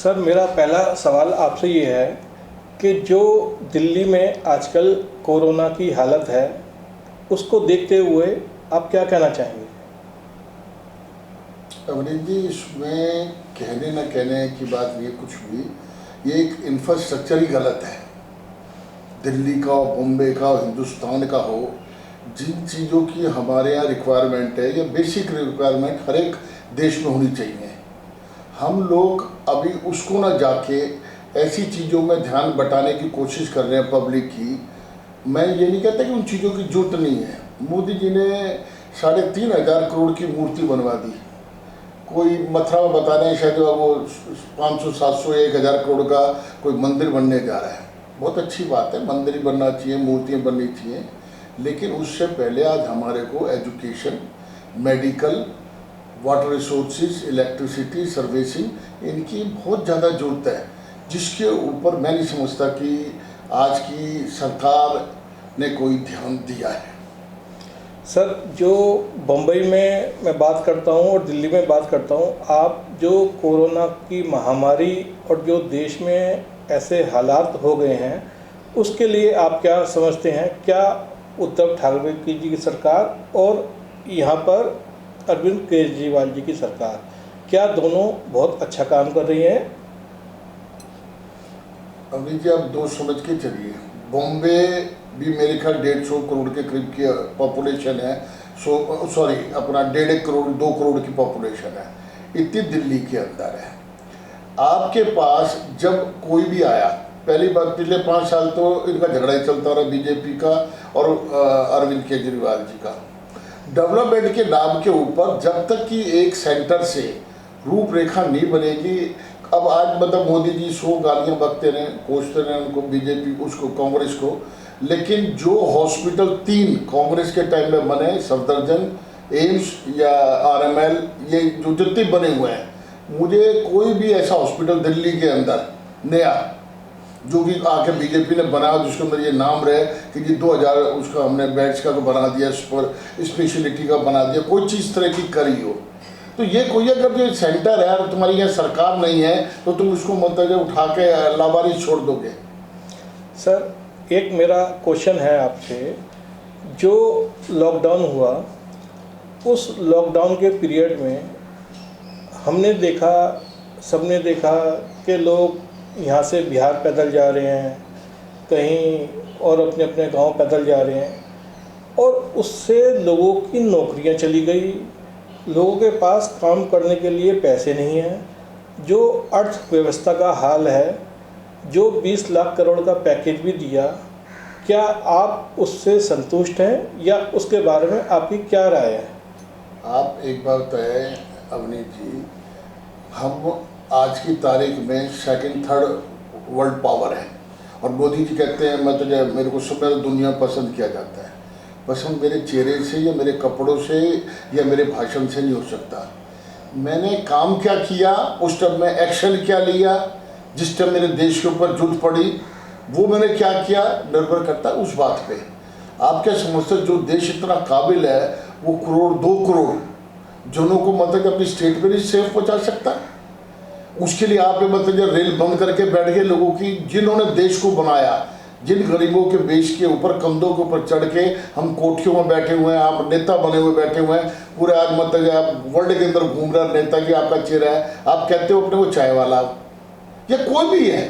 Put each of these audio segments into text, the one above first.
Sir, मेरा पहला सवाल आपसे ये है कि जो दिल्ली में आजकल कोरोना की हालत है, उसको देखते हुए आप क्या कहना चाहेंगे? अवनीत जी, इसमें कहने न कहने की बात नहीं है कुछ भी। ये एक इंफ्रास्ट्रक्चर ही गलत है। दिल्ली का हो, बॉम्बे का हो, हिंदुस्तान का हो, जिन चीज़ों की हमारे यहाँ रिक्वायरमेंट है या बेसिक रिक्वायरमेंट हर एक देश में होनी चाहिए, हम लोग अभी उसको ना जाके ऐसी चीज़ों में ध्यान बटाने की कोशिश कर रहे हैं पब्लिक की। मैं ये नहीं कहता कि उन चीज़ों की जरूरत नहीं है। मोदी जी ने 3,500 करोड़ की मूर्ति बनवा दी। कोई मथुरा में बता रहे हैं शायद वो 500, 700 या 1,000 करोड़ का कोई मंदिर बनने जा रहा है। बहुत अच्छी बात है, मंदिर बनना चाहिए, मूर्तियाँ बननी चाहिए, लेकिन उससे पहले आज हमारे को education, medical, water resources, electricity, servicing, इनकी बहुत ज़्यादा ज़रूरत है, जिसके ऊपर मैं नहीं समझता कि आज की सरकार ने कोई ध्यान दिया है। सर, जो बम्बई में मैं बात करता हूँ और दिल्ली में बात करता हूँ, आप जो कोरोना की महामारी और जो देश में ऐसे हालात हो गए हैं, उसके लिए आप क्या समझते हैं? क्या उद्धव ठाकरे जी की सरकार और यहाँ पर अरविंद केजरीवाल जी की सरकार, क्या दोनों बहुत अच्छा काम कर रही हैं? अभी जी आप दो समझ के चलिए, बॉम्बे भी मेरे ख्याल 150 करोड़ के करीब की पॉपुलेशन है। सॉरी, अपना 1.5 करोड़ 2 करोड़ की पॉपुलेशन है, इतनी दिल्ली के अंदर है। आपके पास जब कोई भी आया, पहली बार पिछले 5 साल तो इनका झगड़ा ही चलता रहा, बीजेपी का और अरविंद केजरीवाल जी का, डेवलपमेंट के नाम के ऊपर। जब तक कि एक सेंटर से रूपरेखा नहीं बनेगी, अब आज मतलब मोदी जी 100 गालियाँ बकते रहे, कोसते रहे उनको, बीजेपी उसको, कांग्रेस को, लेकिन जो हॉस्पिटल 3 कांग्रेस के टाइम में बने, सफदरजंग, एम्स या आरएमएल, ये जो जितने बने हुए हैं, मुझे कोई भी ऐसा हॉस्पिटल दिल्ली के अंदर नया जो कि आके बीजेपी ने बनाया जिसके अंदर ये नाम रहे कि जी 2000 उसका हमने बेड्स का तो बना दिया, इस पर स्पेशलिटी का बना दिया, कोई चीज़ तरह की करी हो। तो ये कोई अगर जो सेंटर है और तुम्हारी यहाँ सरकार नहीं है तो तुम उसको मतलब उठा के लावारिस छोड़ दोगे। सर, एक मेरा क्वेश्चन है आपसे, जो लॉकडाउन हुआ, उस लॉकडाउन के पीरियड में हमने देखा, सबने देखा कि लोग यहाँ से बिहार पैदल जा रहे हैं, कहीं और अपने अपने गांव पैदल जा रहे हैं, और उससे लोगों की नौकरियाँ चली गई, लोगों के पास काम करने के लिए पैसे नहीं हैं। जो अर्थव्यवस्था का हाल है, जो 20 लाख करोड़ का पैकेज भी दिया, क्या आप उससे संतुष्ट हैं या उसके बारे में आपकी क्या राय है? आप एक बात है अवनीत जी, हम आज की तारीख में 2nd 3rd वर्ल्ड पावर है, और मोदी जी कहते हैं मैं तो मेरे को सब दुनिया पसंद किया जाता है। पसंद मेरे चेहरे से या मेरे कपड़ों से या मेरे भाषण से नहीं हो सकता। मैंने काम क्या किया, उस टाइम में एक्शन क्या लिया, जिस टाइम मेरे देश के ऊपर जरूरत पड़ी वो मैंने क्या किया, निर्भर करता है उस बात पे। आप क्या समझते, जो देश इतना काबिल है वो 1 करोड़ 2 करोड़ जनों को मतलब अपनी स्टेट पे नहीं सेफ पहुँचा सकता? उसके लिए आप मतलब रेल बंद करके बैठ गए लोगों की, जिन्होंने देश को बनाया, जिन गरीबों के बेच के ऊपर, कंधों के ऊपर चढ़ के हम कोठियों में बैठे हुए हैं, आप नेता बने हुए बैठे हुए हैं, पूरे आज मतलब आप वर्ल्ड के अंदर घूम रहा नेता की आपका चेहरा है, आप कहते हो अपने को चाय वाला या कोई भी है।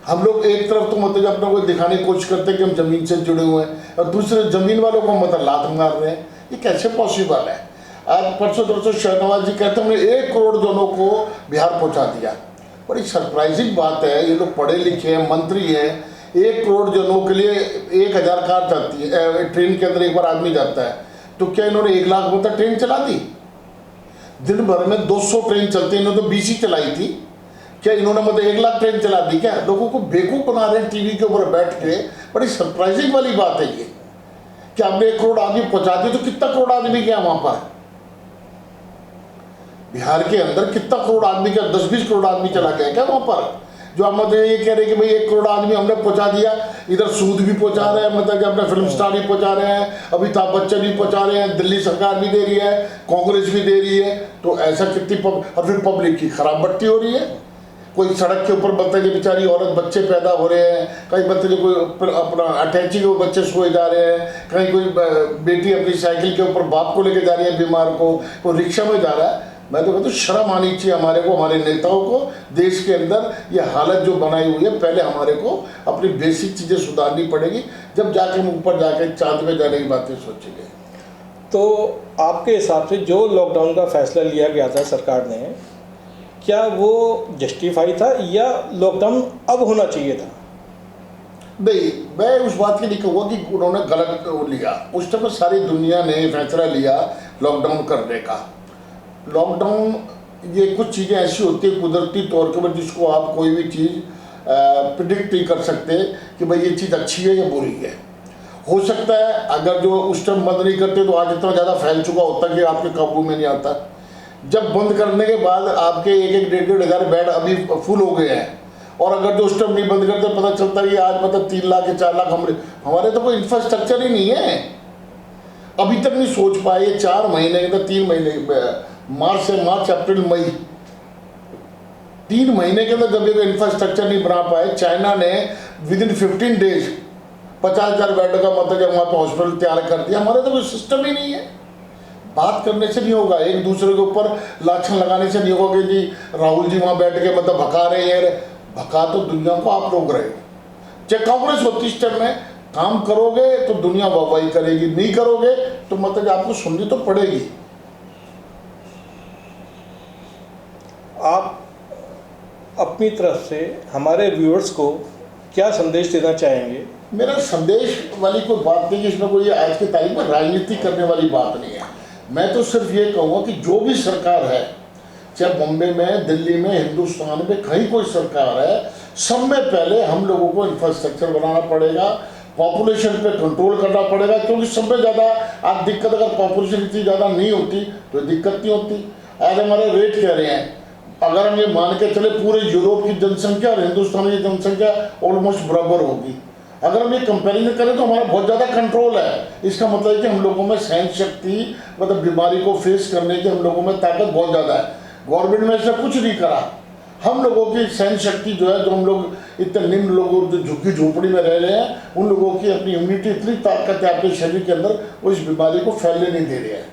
हम लोग एक तरफ तो मतलब अपने को दिखाने की कोशिश करते हैं कि हम ज़मीन से जुड़े हुए हैं, और दूसरे ज़मीन वालों को मतलब लात मार रहे हैं। ये कैसे पॉसिबल है? आज परसों शहनवाज जी कहते हैं हमने 1 करोड़ जनों को बिहार पहुंचा दिया। बड़ी सरप्राइजिंग बात है, ये लोग पढ़े लिखे हैं, मंत्री हैं, 1 करोड़ जनों के लिए 1000 कार जाती है, ट्रेन के अंदर एक बार आदमी जाता है, तो क्या इन्होंने 1 लाख मतलब ट्रेन चला दी? दिन भर में 200 ट्रेन चलती है, इन्होंने तो 20 ही चलाई थी। क्या इन्होंने मतलब 1 लाख ट्रेन चला दी? क्या लोगों को बेवकूफ़ बना रहे हैं टीवी के ऊपर बैठ के? बड़ी सरप्राइजिंग वाली बात है ये कि आपने 1 करोड़ आदमी पहुंचा दिए, तो कितना करोड़ आदमी गया वहां पर? बिहार के अंदर कितना करोड़ आदमी का, 10-20 करोड़ आदमी चला गया क्या वहां पर? जो आप मतलब ये कह रहे हैं कि भाई 1 करोड़ आदमी हमने पहुंचा दिया, इधर सूद भी पहुंचा रहे हैं, मतलब कि अपने फिल्म स्टार भी पहुंचा रहे हैं, अमिताभ बच्चन भी पहुंचा रहे हैं, दिल्ली सरकार भी दे रही है, कांग्रेस भी दे रही है, तो ऐसा कितनी और फिर पब्लिक की खराब बट्टी हो रही है। कोई सड़क के ऊपर बतले बेचारी औरत बच्चे पैदा हो रहे हैं, कहीं बतले कोई अपना अटैची के बच्चे सोए जा रहे हैं, कहीं कोई बेटी अपनी साइकिल के ऊपर बाप को लेके जा रही है बीमार को, कोई रिक्शा में जा रहा है। मैं तो कहता हूँ शर्म आनी चाहिए हमारे को, हमारे नेताओं को। देश के अंदर ये हालत जो बनाई हुई है, पहले हमारे को अपनी बेसिक चीज़ें सुधारनी पड़ेगी, जब जाके हम ऊपर जाके चांद में जाने की बातें सोचेंगे। तो आपके हिसाब से जो लॉकडाउन का फैसला लिया गया था सरकार ने, क्या वो जस्टिफाई था या लॉकडाउन अब होना चाहिए था? नहीं, मैं उस बात के लिए कहूँगा कि उन्होंने गलत लिया। उस टाइम सारी दुनिया ने फैसला लिया लॉकडाउन करने का। लॉकडाउन ये कुछ चीज़ें ऐसी होती है कुदरती तौर के ऊपर, जिसको आप कोई भी चीज़ प्रिडिक्ट नहीं कर सकते कि भाई ये चीज़ अच्छी है या बुरी है। हो सकता है अगर जो उस टाइम बंद नहीं करते तो आज इतना ज़्यादा फैल चुका होता कि आपके काबू में नहीं आता। जब बंद करने के बाद आपके 1-1, 1.5 हज़ार बेड अभी फुल हो गए हैं, और अगर जो उस टाइम नहीं बंद करते पता चलता है कि आज मतलब 3 लाख या 4 लाख हमारे तो कोई इंफ्रास्ट्रक्चर ही नहीं है। अभी तक नहीं सोच पाए 4 महीने के अंदर, 3 महीने, मार्च अप्रैल मई 3 महीने के अंदर जब ये इंफ्रास्ट्रक्चर नहीं बना पाए। चाइना ने विदिन 15 डेज 50,000 बेड का मतलब जब वहाँ पर हॉस्पिटल तैयार कर दिया। हमारे तो कोई सिस्टम ही नहीं है। बात करने से नहीं होगा, एक दूसरे के ऊपर लाछन लगाने से नहीं होगा कि जी राहुल जी वहाँ बैठ के मतलब भगा रहे हैं। भगा तो दुनिया को आप रोक रहे हो। चाहे कांग्रेस होती इस टाइम में, काम करोगे तो दुनिया वाहवाही करेगी, नहीं करोगे तो मतलब आपको सुननी तो पड़ेगी। आप अपनी तरफ से हमारे व्यूअर्स को क्या संदेश देना चाहेंगे? मेरा संदेश वाली कोई बात नहीं कि इसमें कोई आज की तारीख में राजनीति करने वाली बात नहीं है। मैं तो सिर्फ ये कहूँगा कि जो भी सरकार है, चाहे बॉम्बे में, दिल्ली में, हिंदुस्तान में कहीं कोई सरकार है, सब में पहले हम लोगों को इंफ्रास्ट्रक्चर बनाना पड़ेगा, पॉपुलेशन पे कंट्रोल करना पड़ेगा। क्योंकि सब में ज़्यादा आज दिक्कत, अगर पॉपुलेशन इतनी ज़्यादा नहीं होती तो दिक्कत नहीं होती। आज हमारे रेट कह रहे हैं, अगर हम ये मान के चले पूरे यूरोप की जनसंख्या और हिंदुस्तान की जनसंख्या ऑलमोस्ट बराबर होगी। अगर हम ये कंपेरिजन करें तो हमारा बहुत ज़्यादा कंट्रोल है। इसका मतलब है कि हम लोगों में सहन शक्ति, मतलब बीमारी को फेस करने की हम लोगों में ताकत बहुत ज़्यादा है। गवर्नमेंट ने ऐसा कुछ नहीं करा। हम लोगों की सहन शक्ति जो है, जो हम लोग इतने निम्न लोगों जो झुग्गी झोपड़ी में रह रहे हैं, उन लोगों की अपनी इम्यूनिटी इतनी ताकत है आपके शरीर के अंदर, वो इस बीमारी को फैलने नहीं दे रहे हैं।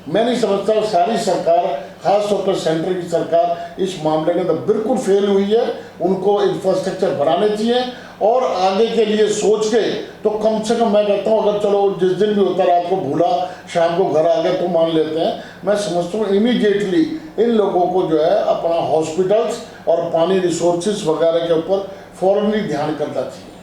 मैं नहीं समझता सारी सरकार, खासतौर पर सेंटर की सरकार इस मामले के अंदर बिल्कुल फेल हुई है। उनको इंफ्रास्ट्रक्चर बनाने चाहिए और आगे के लिए सोच के, तो कम से कम मैं कहता हूँ अगर चलो जिस दिन भी होता रात को भूला शाम को घर आ गए तो मान लेते हैं। मैं समझता हूँ इमीडिएटली इन लोगों को जो है अपना हॉस्पिटल्स और पानी रिसोर्सेज वगैरह के ऊपर फौरन ध्यान करना चाहिए।